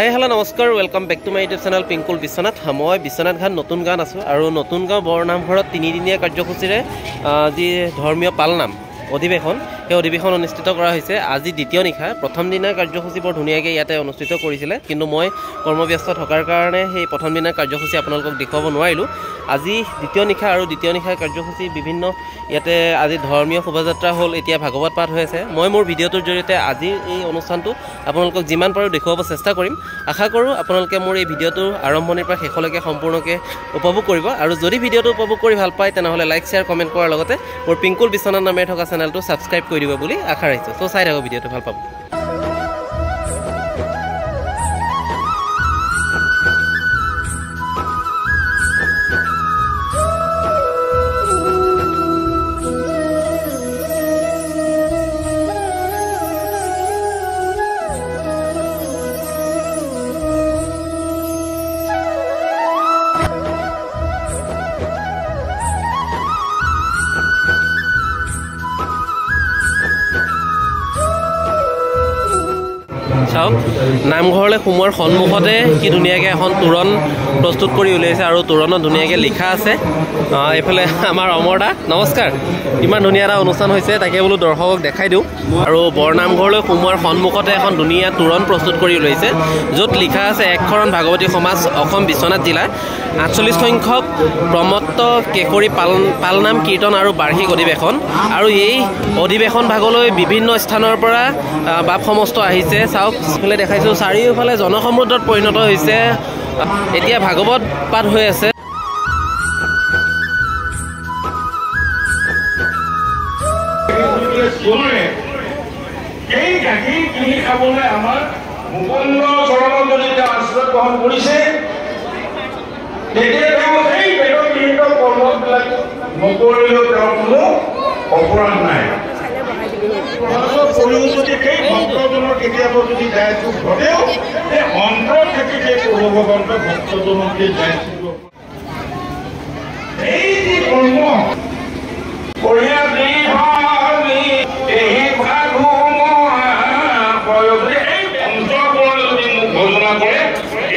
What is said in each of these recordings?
হাই hello' নমস্কাৰ welcome back to my YouTube channel Pinkul Biswanath. মই বিশ্বনাথ ঘাট নতুন গাঁৱত আছোঁ আৰু নতুন গাঁও বৰনামঘৰত 3দিনীয়া কাৰ্যসূচীৰে যি ধৰ্মীয় পালনাম অধিৱেশন সেই অধিৱেশন অনুষ্ঠিত কৰা হৈছে। আজি দ্বিতীয় নিশা প্ৰথম দিনাৰ কাৰ্যসূচী বৰ ধুনীয়াকৈ ইয়াতে অনুষ্ঠিত কৰিছিলে, কিন্তু মই কৰ্মব্যস্ত থকাৰ কাৰণে সেই প্ৰথম দিনাৰ কাৰ্যসূচী আপোনালোকক দেখুৱাব নোৱাৰিলোঁ। আজি দ্বিতীয় নিশা আৰু দ্বিতীয় নিশাৰ কাৰ্যসূচী বিভিন্ন ইয়াতে আজি ধৰ্মীয় শোভাযাত্ৰা হ'ল, এতিয়া ভাগৱত পাঠ হৈ আছে। মই মোৰ ভিডিঅ'টোৰ জৰিয়তে আজিৰ এই অনুষ্ঠানটো আপোনালোকক যিমান পাৰোঁ দেখুৱাব চেষ্টা কৰিম। আশা কৰোঁ আপোনালোকে মোৰ এই ভিডিঅ'টো আৰম্ভণিৰ পৰা শেষলৈকে সম্পূৰ্ণকৈ উপভোগ কৰিব, আৰু যদি ভিডিঅ'টো উপভোগ কৰি ভাল পায় তেনেহ'লে লাইক শ্বেয়াৰ কমেণ্ট কৰাৰ লগতে মোৰ পিংকুল বিশ্বনাথ নামেৰে থকা চেনেলটো ছাবস্ক্ৰাইব কৰি দিব বুলি আশা ৰাখিছোঁ। চ' চাই থাকক ভিডিঅ'টো, ভাল পাব। চাওক, নামঘৰলৈ সোমোৱাৰ সন্মুখতে কি ধুনীয়াকৈ এখন তোৰণ প্ৰস্তুত কৰি উলিয়াইছে, আৰু তোৰণত ধুনীয়াকৈ লিখা আছে। এইফালে আমাৰ অমৰ দা, নমস্কাৰ। ইমান ধুনীয়া এটা অনুষ্ঠান হৈছে, তাকে বোলো দৰ্শকক দেখাই দিওঁ। আৰু বৰনামঘৰলৈ সোমোৱাৰ সন্মুখতে এখন ধুনীয়া তোৰণ প্ৰস্তুত কৰি উলিয়াইছে, য'ত লিখা আছে একশৰণ ভাগৱতী সমাজ অসম বিশ্বনাথ জিলা 48 সংখ্যক প্ৰমত্ত কেশৰী পালনাম কীৰ্তন আৰু বাৰ্ষিক অধিৱেশন। আৰু এই অধিৱেশন ভাগলৈ বিভিন্ন স্থানৰ পৰা বাপ সমস্ত আহিছে। চাওক, এইফালে দেখাইছোঁ চাৰিওফালে জনসমুদ্ৰত পৰিণত হৈছে। এতিয়া ভাগৱত পাঠ হৈ আছে। অপৰাধ নাই, ভক্তজনৰ কেতিয়াবা যদি দায়িত্ব ঘটেও সেই অন্তৰত থাকি সেই প্ৰভুভগন্ত ভক্তজনকে দায়িত্ব এই যি কৰ্ম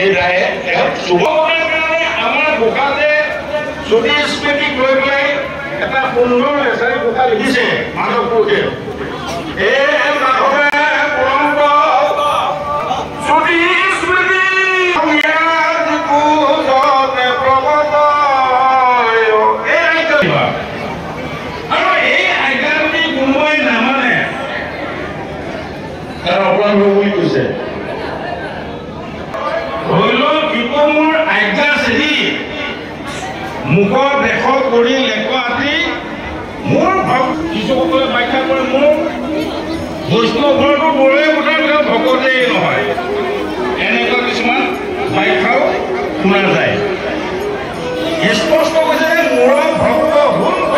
এই ৰায়ে আমাৰ বোকাতে যদি স্মৃতিক লৈ পেলাই এটা সুন্দৰ এচাৰি বোকা লিখিছে মাধৱ পুৰুষে। মুখৰ দেশত কৰি লেখ আতি মোৰ কিছুসকলে ব্যাখ্যা কৰে মোৰ বৈষ্ণৱৰটো মোৰে কথা ভকতেই নহয়, এনেকুৱা কিছুমান ব্যাখ্যাও শুনা যায়। স্পষ্ট কৈছে যে মোৰ ভক্ত শুদ্ধ।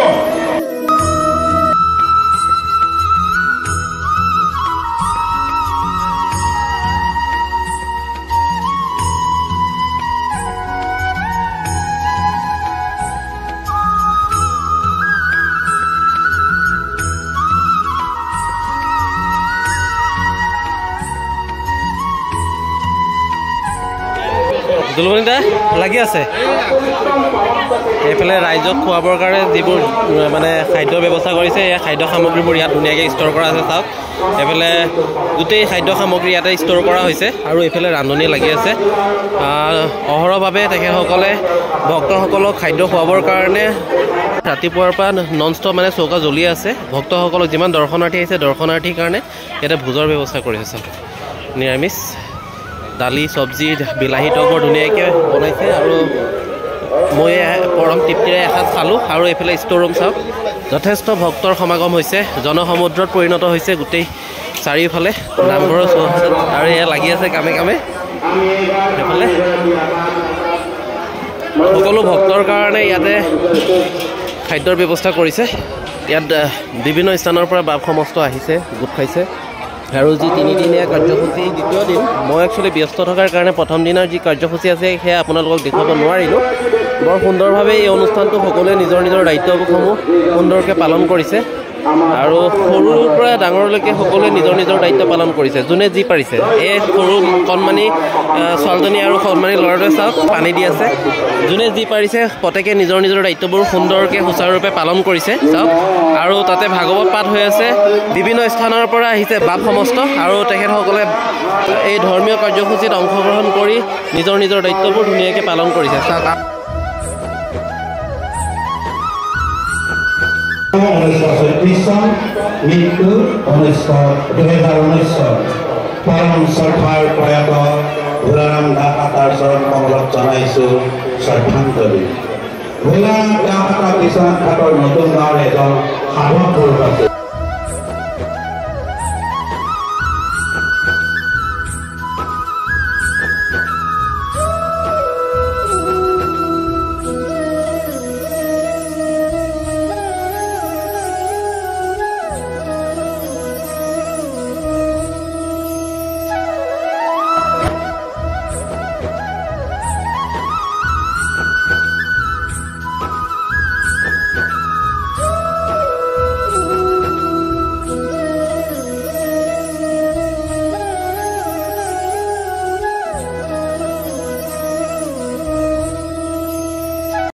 দুলমণিদা লাগি আছে। এইফালে ৰাইজক খোৱাবৰ কাৰণে যিবোৰ মানে খাদ্যৰ ব্যৱস্থা কৰিছে, এই খাদ্য সামগ্ৰীবোৰ ইয়াত ধুনীয়াকৈ ষ্ট'ৰ কৰা আছে। চাওক, এইফালে গোটেই খাদ্য সামগ্ৰী ইয়াতে ষ্ট'ৰ কৰা হৈছে, আৰু এইফালে ৰান্ধনি লাগি আছে। অহৰহভাৱে তেখেতসকলে ভক্তসকলক খাদ্য খুৱাবৰ কাৰণে ৰাতিপুৱাৰ পৰা নন ষ্টপ মানে চৌকা জ্বলি আছে। ভক্তসকলক যিমান দৰ্শনাৰ্থী আহিছে দৰ্শনাৰ্থীৰ কাৰণে ইয়াতে ভোজৰ ব্যৱস্থা কৰি আছে। নিৰামিষ দালি চব্জি বিলাহী টক বৰ ধুনীয়াকৈ বনাইছে, আৰু মই পৰম তৃপ্তিৰে এসাঁজ খালোঁ। আৰু এইফালে ষ্ট'ৰ ৰুম চাওক, যথেষ্ট ভক্তৰ সমাগম হৈছে, জনসমুদ্ৰত পৰিণত হৈছে গোটেই চাৰিওফালে নামঘৰৰ চৌহদত, আৰু এয়া লাগি আছে কামে কামে। সেইফালে সকলো ভক্তৰ কাৰণে ইয়াতে খাদ্যৰ ব্যৱস্থা কৰিছে। ইয়াত বিভিন্ন স্থানৰ পৰা বাপ সমস্ত আহিছে, গোট খাইছে। আৰু যি 3দিনীয়া কাৰ্যসূচী দ্বিতীয় দিন, মই একচুৱেলি ব্যস্ত থকাৰ কাৰণে প্ৰথম দিনৰ যি কাৰ্যসূচী আছে সেয়া আপোনালোকক দেখুৱাব নোৱাৰিলোঁ। বৰ সুন্দৰভাৱে এই অনুষ্ঠানটো সকলোৱে নিজৰ নিজৰ দায়িত্বসমূহ সুন্দৰকৈ পালন কৰিছে। আৰু সৰুৰ পৰা ডাঙৰলৈকে সকলোৱে নিজৰ নিজৰ দায়িত্ব পালন কৰিছে যোনে যি পাৰিছে এই সৰু কণমানি ছোৱালীজনী আৰু কণমানি ল'ৰাটোৱে চাওক পানী দি আছে যোনে যি পাৰিছে প্ৰত্যেকে নিজৰ নিজৰ দায়িত্ববোৰ সুন্দৰকৈ সুচাৰুৰূপে পালন কৰিছে চাওক আৰু তাতে ভাগৱত পাঠ হৈ আছে বিভিন্ন স্থানৰ পৰা আহিছে বাপ সমস্ত আৰু তেখেতসকলে এই ধৰ্মীয় কাৰ্যসূচীত অংশগ্ৰহণ কৰি নিজৰ নিজৰ দায়িত্ববোৰ ধুনীয়াকৈ পালন কৰিছে চাওক 1936 চন মৃত্যু 2019 চন পৰম শ্ৰদ্ধাৰ প্ৰয়াত ভোলাৰাম দাস আতাৰ চৰণ কমলত জনাইছোঁ শ্ৰদ্ধাঞ্জলি ভোলাৰাম দাস আতা বিশ্বনাথ ঘাটৰ নতুন গাঁৱৰ এজন সাধক পুৰুষ আছে